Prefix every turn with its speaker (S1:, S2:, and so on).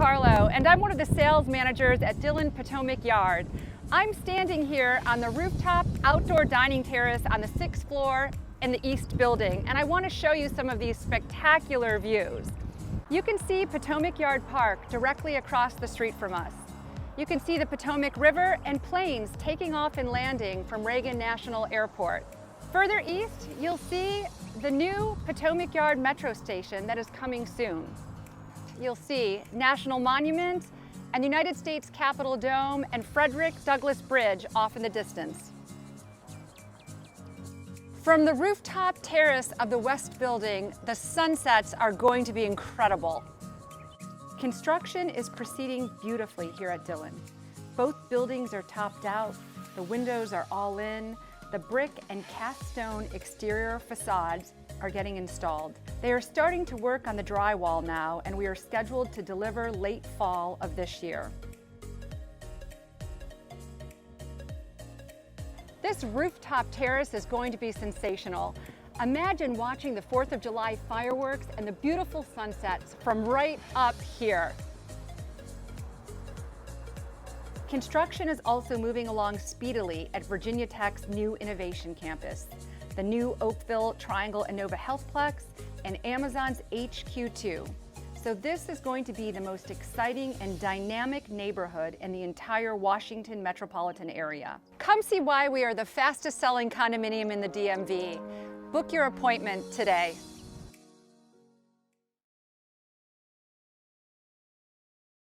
S1: Carlo, and I'm one of the sales managers at Dillon Potomac Yard. I'm standing here on the rooftop outdoor dining terrace on the 6th floor in the East Building, and I want to show you some of these spectacular views. You can see Potomac Yard Park directly across the street from us. You can see the Potomac River and planes taking off and landing from Reagan National Airport. Further east, you'll see the new Potomac Yard Metro Station that is coming soon. You'll see National Monument and the United States Capitol Dome and Frederick Douglass Bridge off in the distance. From the rooftop terrace of the West Building, the sunsets are going to be incredible. Construction is proceeding beautifully here at Dillon. Both buildings are topped out, the windows are all in, the brick and cast stone exterior facades are getting installed. They are starting to work on the drywall now, and we are scheduled to deliver late fall of this year. This rooftop terrace is going to be sensational. Imagine watching the 4th of July fireworks and the beautiful sunsets from right up here. Construction is also moving along speedily at Virginia Tech's new innovation campus, the new Oakville Triangle Innova Healthplex, and Amazon's HQ2. So this is going to be the most exciting and dynamic neighborhood in the entire Washington metropolitan area. Come see why we are the fastest selling condominium in the DMV. Book your appointment today.